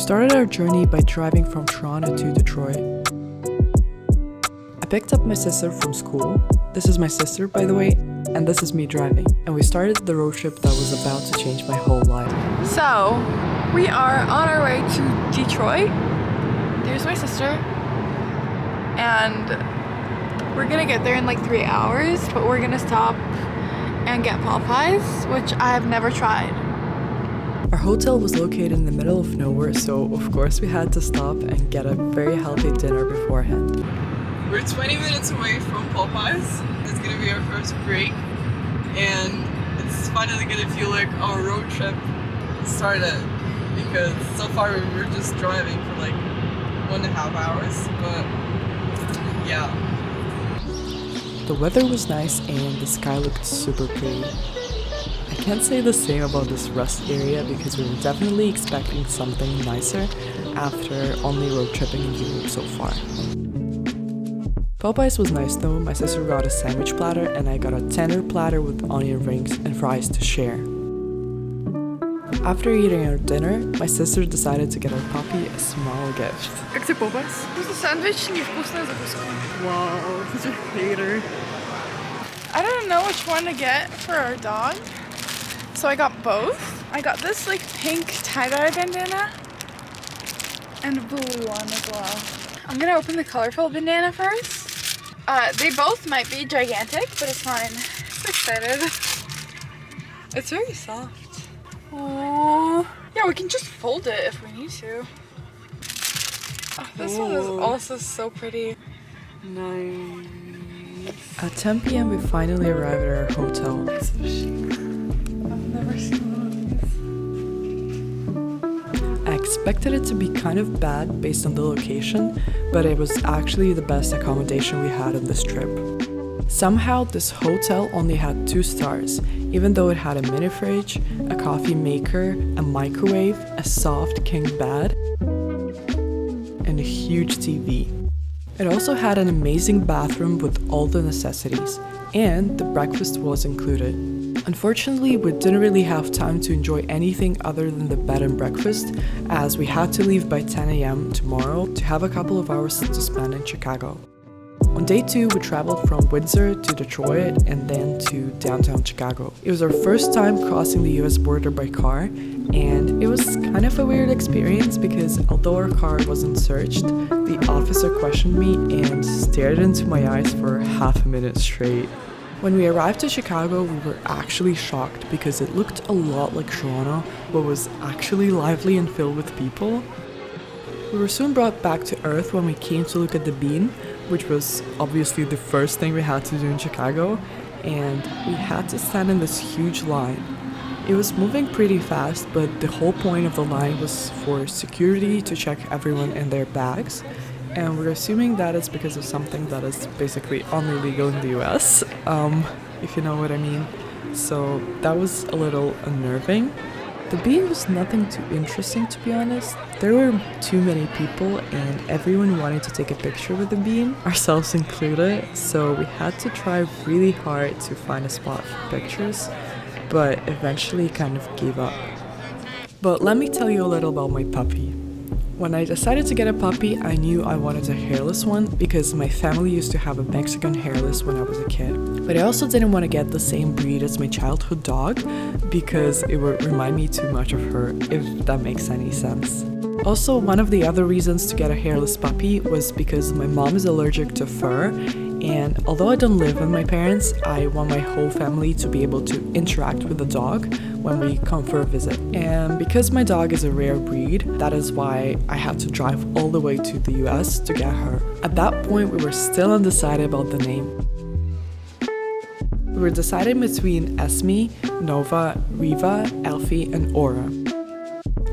started our journey by driving from Toronto to Detroit. I picked up my sister from school. This is my sister, by the way, and this is me driving. And we started the road trip that was about to change my whole life. So, we are on our way to Detroit. There's my sister. And we're gonna get there in like 3 hours, but we're gonna stop and get Popeyes, which I have never tried. Our hotel was located in the middle of nowhere, so of course we had to stop and get a very healthy dinner beforehand. We're 20 minutes away from Popeyes. It's gonna be our first break, and it's finally gonna feel like our road trip started, because so far we were just driving for like 1.5 hours, but yeah. The weather was nice and the sky looked super pretty. I can't say the same about this rest area because we were definitely expecting something nicer after only road tripping in Europe so far. Popeyes was nice though. My sister got a sandwich platter and I got a tender platter with onion rings and fries to share. After eating our dinner, my sister decided to get our puppy a small gift. Jak chce Popeyes? To sandwich невкусная закуска. Wow, such a hater. I don't know which one to get for our dog, so I got both. I got this like pink tie-dye bandana and a blue one as well. I'm gonna open the colorful bandana first. They both might be gigantic, but it's fine. I'm excited. It's very soft. Aww. Yeah, we can just fold it if we need to. Oh, this one is also so pretty. Nice. At 10 p.m. we finally arrived at our hotel. So chic. I've never seen one of these. I expected it to be kind of bad based on the location, but it was actually the best accommodation we had on this trip. Somehow this hotel only had 2 stars, even though it had a mini fridge, a coffee maker, a microwave, a soft king bed, and a huge TV. It also had an amazing bathroom with all the necessities, and the breakfast was included. Unfortunately, we didn't really have time to enjoy anything other than the bed and breakfast, as we had to leave by 10 a.m. tomorrow to have a couple of hours to spend in Chicago. On day 2, we traveled from Windsor to Detroit and then to downtown Chicago. It was our first time crossing the US border by car, and it was kind of a weird experience because although our car wasn't searched, the officer questioned me and stared into my eyes for half a minute straight. When we arrived to Chicago, we were actually shocked because it looked a lot like Toronto, but was actually lively and filled with people. We were soon brought back to earth when we came to look at the bean, which was obviously the first thing we had to do in Chicago, and we had to stand in this huge line. It was moving pretty fast, but the whole point of the line was for security to check everyone in their bags, and we're assuming that it's because of something that is basically only legal in the US, if you know what I mean. So that was a little unnerving. The bean was nothing too interesting, to be honest. There were too many people and everyone wanted to take a picture with the bean, ourselves included, so we had to try really hard to find a spot for pictures, but eventually kind of gave up. But let me tell you a little about my puppy. When I decided to get a puppy, I knew I wanted a hairless one because my family used to have a Mexican hairless when I was a kid. But I also didn't want to get the same breed as my childhood dog because it would remind me too much of her, if that makes any sense. Also, one of the other reasons to get a hairless puppy was because my mom is allergic to fur, and although I don't live with my parents, I want my whole family to be able to interact with the dog when we come for a visit. And because my dog is a rare breed, that is why I had to drive all the way to the US to get her. At that point, we were still undecided about the name. We were deciding between Esme, Nova, Riva, Elfie, and Aura.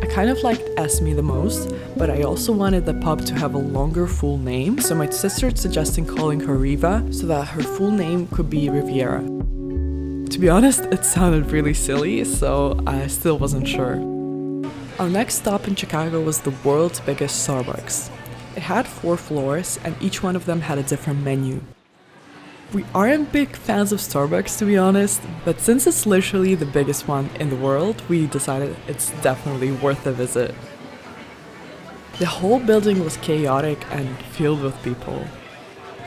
I kind of liked Esme the most, but I also wanted the pup to have a longer full name, so my sister suggested calling her Riva so that her full name could be Riviera. To be honest, it sounded really silly, so I still wasn't sure. Our next stop in Chicago was the world's biggest Starbucks. It had 4 floors and each one of them had a different menu. We aren't big fans of Starbucks, to be honest, but since it's literally the biggest one in the world, we decided it's definitely worth a visit. The whole building was chaotic and filled with people.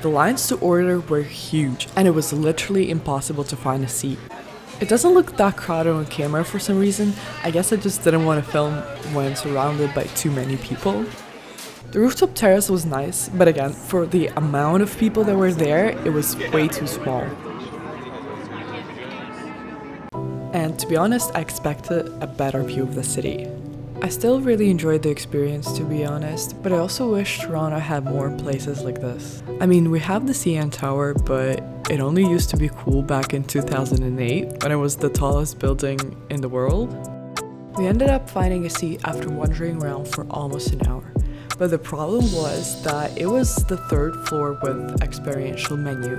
The lines to order were huge, and it was literally impossible to find a seat. It doesn't look that crowded on camera for some reason. I guess I just didn't want to film when surrounded by too many people. The rooftop terrace was nice, but again, for the amount of people that were there, it was way too small. And to be honest, I expected a better view of the city. I still really enjoyed the experience, to be honest, but I also wish Toronto had more places like this. I mean, we have the CN Tower, but it only used to be cool back in 2008 when it was the tallest building in the world. We ended up finding a seat after wandering around for almost an hour. But the problem was that it was the third floor with experiential menu,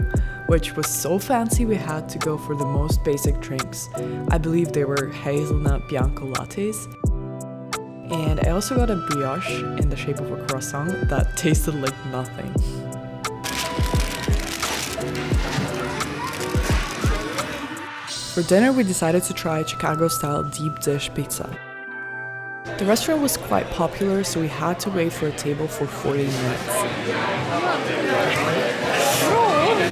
which was so fancy we had to go for the most basic drinks. I believe they were hazelnut bianco lattes. And I also got a brioche in the shape of a croissant that tasted like nothing. For dinner, we decided to try Chicago-style deep dish pizza. The restaurant was quite popular, so we had to wait for a table for 40 minutes.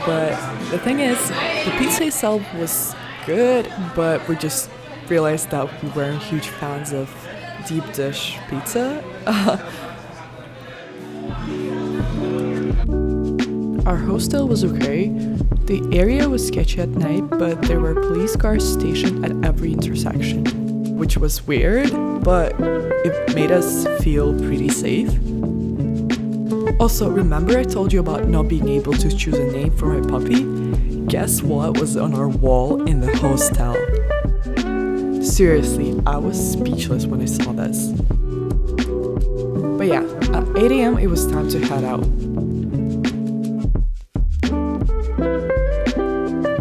But the thing is, the pizza itself was good, but we just realized that we weren't huge fans of deep dish pizza. Our hostel was okay. The area was sketchy at night, but there were police cars stationed at every intersection, which was weird, but it made us feel pretty safe. Also, remember I told you about not being able to choose a name for my puppy? Guess what was on our wall in the hostel? Seriously, I was speechless when I saw this. But yeah, at 8 AM it was time to head out.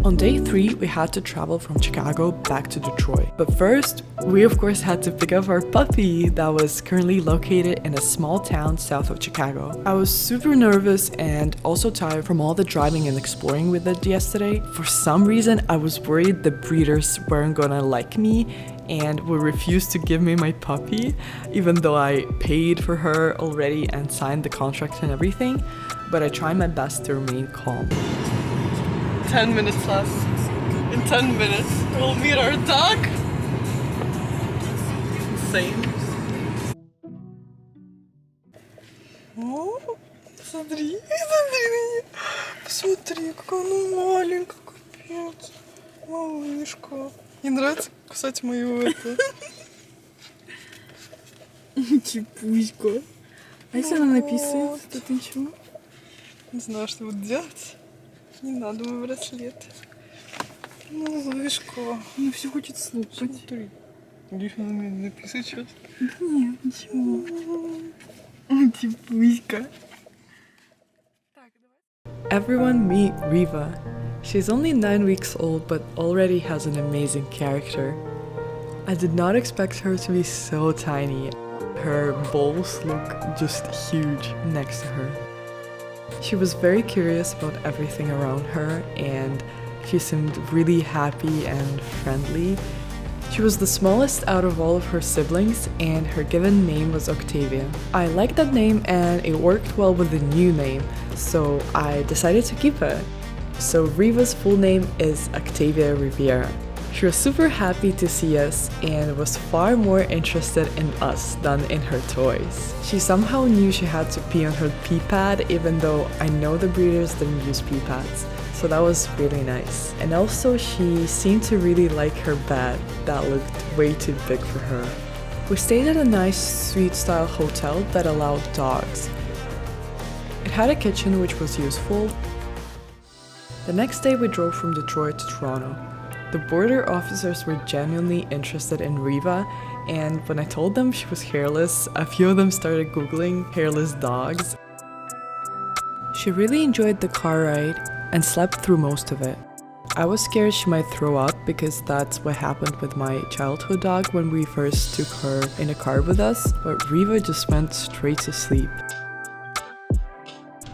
On day 3, we had to travel from Chicago back to Detroit. But first, we of course had to pick up our puppy that was currently located in a small town south of Chicago. I was super nervous and also tired from all the driving and exploring we did yesterday. For some reason, I was worried the breeders weren't gonna like me and would refuse to give me my puppy, even though I paid for her already and signed the contract and everything. But I tried my best to remain calm. 10 minutes left. In 10 minutes, we'll meet our dog. Insane. О, смотри, смотри. Посмотри, какая она маленькая, капец. Малышка. Не нравится кусать мою это? Чепуська. А если она написает, то ты ничего? Не знаю, что буду делать. Не надо мой браслет. Малышка. Она все хочет слушать. Смотри. Видишь, она мне написать сейчас? Нет, ничего. Чепуська. Everyone meet Riva. She's only 9 weeks old but already has an amazing character. I did not expect her to be so tiny. Her balls look just huge next to her. She was very curious about everything around her and she seemed really happy and friendly. She was the smallest out of all of her siblings and her given name was Octavia. I liked that name and it worked well with the new name, so I decided to keep it. So Riva's full name is Octavia Riviera. She was super happy to see us and was far more interested in us than in her toys. She somehow knew she had to pee on her pee pad even though I know the breeders didn't use pee pads. So that was really nice. And also she seemed to really like her bed that looked way too big for her. We stayed at a nice suite-style hotel that allowed dogs. It had a kitchen which was useful. The next day we drove from Detroit to Toronto. The border officers were genuinely interested in Riva, and when I told them she was hairless, a few of them started googling hairless dogs. She really enjoyed the car ride and slept through most of it. I was scared she might throw up because that's what happened with my childhood dog when we first took her in a car with us, but Riva just went straight to sleep.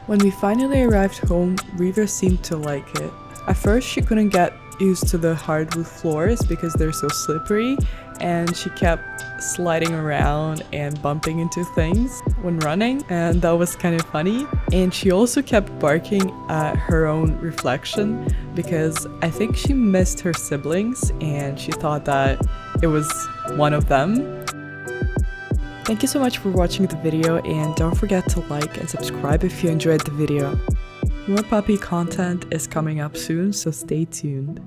When we finally arrived home, Riva seemed to like it. At first she couldn't get used to the hardwood floors because they're so slippery, and she kept sliding around and bumping into things when running, and that was kind of funny. And she also kept barking at her own reflection because I think she missed her siblings and she thought that it was one of them. Thank you so much for watching the video, and don't forget to like and subscribe if you enjoyed the video. More puppy content is coming up soon, so stay tuned.